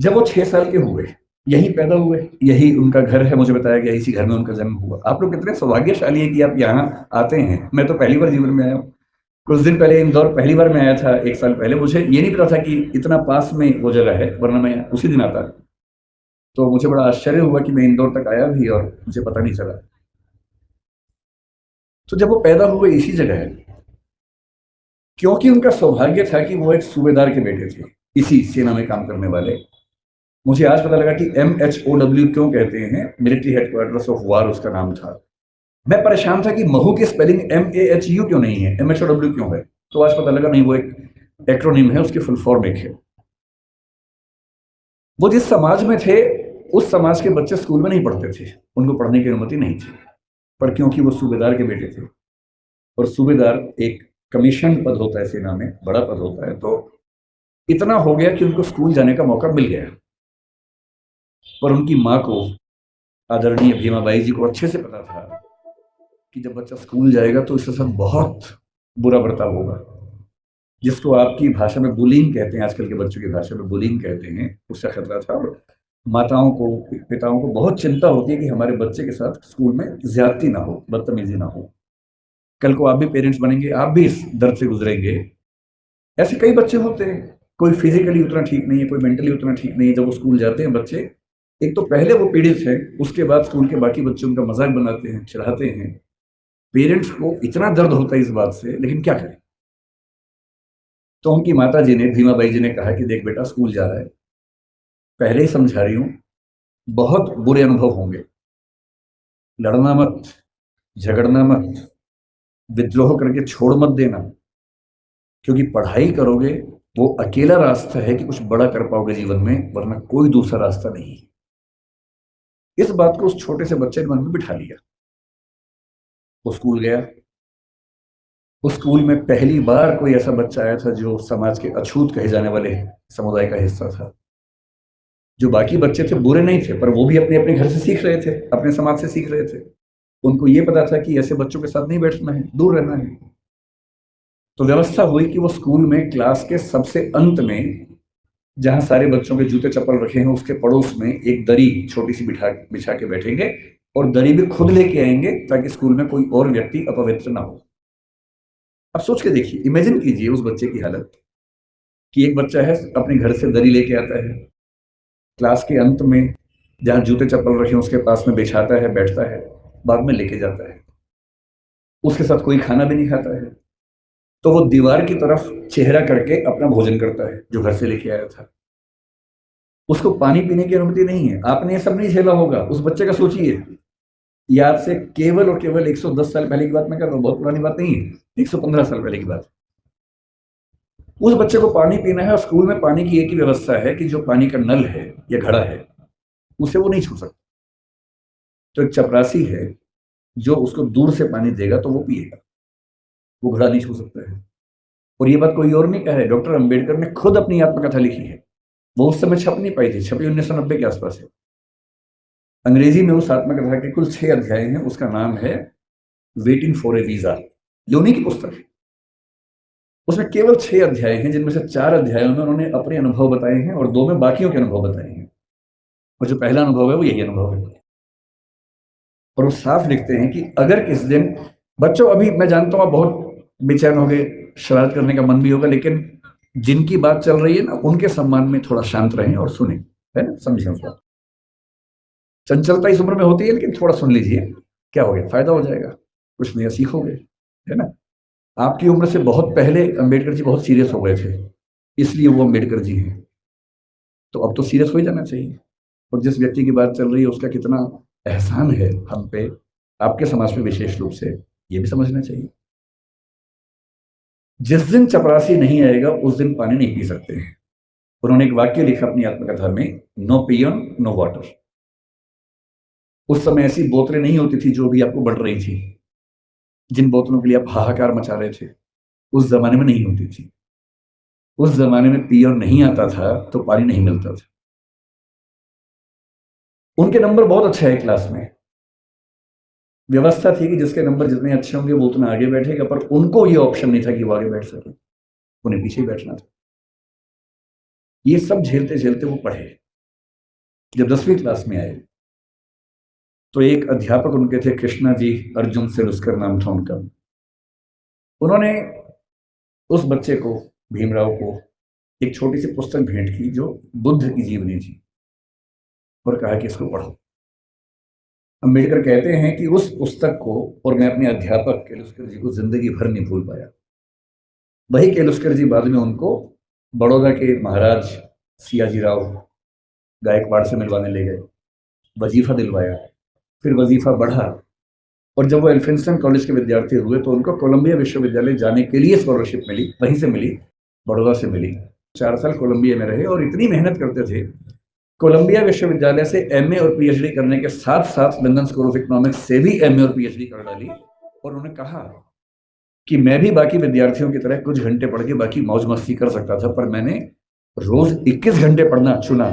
जब वो 6 साल के हुए, यहीं पैदा हुए, यही उनका घर है, मुझे बताया गया इसी घर में उनका जन्म हुआ। आप लोग कितने सौभाग्यशाली हैं कि आप यहाँ आते हैं। मैं तो पहली बार जीवन में आया हूँ। कुछ दिन पहले इंदौर पहली बार मैं आया था 1 साल पहले, मुझे ये नहीं पता था कि इतना पास में वो जगह है, वरना मैं उसी दिन आता। तो मुझे बड़ा आश्चर्य हुआ कि मैं इंदौर तक आया भी और मुझे पता नहीं चला। तो जब वो पैदा हुए इसी जगह है, क्योंकि उनका सौभाग्य था कि वो एक सूबेदार के बेटे थे, इसी सेना में काम करने वाले। मुझे आज पता लगा कि MHOW क्यों कहते हैं, मिलिट्री हेडक्वार्टर्स ऑफ वार उसका नाम था। मैं परेशान था कि महू की स्पेलिंग MAHU क्यों नहीं है, MHOW क्यों है। तो आज पता लगा नहीं, वो एक एक्रोनिम है, उसकी फुल फॉर्म एक है। वो जिस समाज में थे, उस समाज के बच्चे स्कूल में नहीं पढ़ते थे, उनको पढ़ने की अनुमति नहीं थी। पर क्योंकि वो सूबेदार के बेटे थे, और सूबेदार एक कमीशन पद होता है सेना में, बड़ा पद होता है, तो इतना हो गया कि उनको स्कूल जाने का मौका मिल गया। पर उनकी माँ को, आदरणीय भीमाबाई जी को अच्छे से पता था कि जब बच्चा स्कूल जाएगा तो इसके साथ बहुत बुरा बर्ताव होगा, जिसको आपकी भाषा में बुलिंग कहते हैं, आजकल के बच्चों की भाषा में बुलिंग कहते हैं, उसका खतरा था। और माताओं को, पिताओं को बहुत चिंता होती है कि हमारे बच्चे के साथ स्कूल में ज्यादती ना हो, बदतमीजी ना हो। कल को आप भी पेरेंट्स बनेंगे, आप भी इस दर्द से गुजरेंगे। ऐसे कई बच्चे होते हैं, कोई फिजिकली उतना ठीक नहीं है, कोई मेंटली उतना ठीक नहीं है। जब वो स्कूल जाते हैं बच्चे, एक तो पहले वो पीड़ित है, उसके बाद स्कूल के बाकी बच्चे उनका मजाक बनाते हैं, चिढ़ाते हैं। पेरेंट्स को इतना दर्द होता है इस बात से, लेकिन क्या करें। तो उनकी माता जी ने, भीमाबाई जी ने कहा कि देख बेटा, स्कूल जा रहा है, पहले ही समझा रही हूँ, बहुत बुरे अनुभव होंगे। लड़ना मत, झगड़ना मत, विद्रोह करके छोड़ मत देना, क्योंकि पढ़ाई करोगे वो अकेला रास्ता है कि कुछ बड़ा कर पाओगे जीवन में, वरना कोई दूसरा रास्ता नहीं है। इस बात को उस छोटे से बच्चे ने मन में बिठा लिया। वो स्कूल गया। उस स्कूल में पहली बार कोई ऐसा बच्चा आया था जो समाज के अछूत कहे जाने वाले समुदाय का हिस्सा था। जो बाकी बच्चे थे बुरे नहीं थे, पर वो भी अपने अपने घर से सीख रहे थे, अपने समाज से सीख रहे थे। उनको ये पता था कि ऐसे बच्चों के साथ नहीं बैठना है, दूर रहना है। तो व्यवस्था हुई कि वो स्कूल में क्लास के सबसे अंत में, जहां सारे बच्चों के जूते चप्पल रखे हैं, उसके पड़ोस में एक दरी छोटी सी बिछा के बैठेंगे, और दरी भी खुद लेके आएंगे ताकि स्कूल में कोई और व्यक्ति अपवित्र ना हो। अब सोच के देखिए, इमेजिन कीजिए उस बच्चे की हालत, कि एक बच्चा है, अपने घर से दरी लेके आता है, क्लास के अंत में जहां जूते चप्पल रखे हैं उसके पास में बिछाता है, बैठता है, बाद में लेके जाता है। उसके साथ कोई खाना भी नहीं खाता है। तो वो दीवार की तरफ चेहरा करके अपना भोजन करता है जो घर से लेके आया था। उसको पानी पीने की अनुमति नहीं है। आपने ये सब नहीं झेला होगा, उस बच्चे का सोचिए। ये आज से केवल और केवल 110 साल पहले की बात मैं कर रहा हूँ, बहुत पुरानी बात नहीं है, 115 साल पहले की बात। उस बच्चे को पानी पीना है, और स्कूल में पानी की एक ही व्यवस्था है कि जो पानी का नल है या घड़ा है, उसे वो नहीं छू सकता। तो एक चपरासी है जो उसको दूर से पानी देगा तो वो पिएगा, वो घड़ा नहीं छू सकता है। और ये बात कोई और नहीं कह है, डॉक्टर अंबेडकर ने खुद अपनी आत्मकथा लिखी है। वो उस समय छप नहीं पाई थी, छपी 1990 के आसपास है। अंग्रेजी में उस आत्मकथा के कुल 6 अध्याय हैं। उसका नाम है वेटिंग फॉर ए वीजा। ये उन्हीं की पुस्तक है। उसमें केवल 6 अध्याय हैं, जिनमें से 4 अध्यायों में उन्होंने अपने अनुभव बताए हैं और 2 में बाकियों के अनुभव बताए हैं। और जो पहला अनुभव है वो यही अनुभव है। और वो साफ लिखते हैं कि अगर किस दिन, बच्चों अभी मैं जानता हूँ आप बहुत बेचैन हो गए, शरारत करने का मन भी होगा, लेकिन जिनकी बात चल रही है ना, उनके सम्मान में थोड़ा शांत रहें और सुने, है ना, समझें उसको। चंचलता इस उम्र में होती है, लेकिन थोड़ा सुन लीजिए, क्या हो गया, फायदा हो जाएगा, कुछ नया सीखोगे, है ना। आपकी उम्र से बहुत पहले अंबेडकर जी बहुत सीरियस हो गए थे, इसलिए वो अंबेडकर जी हैं। तो अब तो सीरियस हो ही जाना चाहिए। और जिस व्यक्ति की बात चल रही है उसका कितना एहसान है हम पे, आपके समाज में विशेष रूप से, ये भी समझना चाहिए। जिस दिन चपरासी नहीं आएगा उस दिन पानी नहीं पी सकते हैं। उन्होंने एक वाक्य लिखा अपनी आत्मकथा में, नो पियन नो वाटर। उस समय ऐसी बोतलें नहीं होती थी जो भी आपको बढ़ रही थी, जिन बोतलों के लिए आप हाहाकार मचा रहे थे, उस जमाने में नहीं होती थी। उस जमाने में पियर नहीं आता था तो पानी नहीं मिलता था। उनके नंबर बहुत अच्छे है क्लास में, व्यवस्था थी कि जिसके नंबर जितने अच्छे होंगे वो उतना आगे बैठेगा, पर उनको ये ऑप्शन नहीं था कि वो आगे बैठ सके, उन्हें पीछे बैठना था। ये सब झेलते झेलते वो पढ़े। जब 10वीं क्लास में आए तो एक अध्यापक उनके थे, कृष्णा जी अर्जुन सेलुस्कर नाम था उनका। उन्होंने उस बच्चे को, भीमराव को, एक छोटी सी पुस्तक भेंट की जो बुद्ध की जीवनी थी और कहा कि इसको पढ़ो। अम्बेडकर कहते हैं कि उस पुस्तक को और मैं अपने अध्यापक केलुस्कर जी को जिंदगी भर नहीं भूल पाया। वही केलुस्कर जी बाद में उनको बड़ौदा के महाराज सियाजी राव गायकवाड़ से मिलवाने ले गए, वजीफा दिलवाया, फिर वजीफा बढ़ा और जब वो एल्फिंस्टन कॉलेज के विद्यार्थी हुए तो उनको कोलंबिया विश्वविद्यालय जाने के लिए स्कॉलरशिप मिली, वहीं से मिली, बड़ौदा से मिली। 4 साल कोलंबिया में रहे और इतनी मेहनत करते थे, कोलंबिया विश्वविद्यालय से एमए और पीएचडी करने के साथ साथ लंदन स्कूल ऑफ इकोनॉमिक्स से भी एमए और पीएचडी कर डाली। और उन्होंने कहा कि मैं भी बाकी विद्यार्थियों की तरह कुछ घंटे पढ़ के बाकी मौज मस्ती कर सकता था, पर मैंने रोज 21 घंटे पढ़ना चुना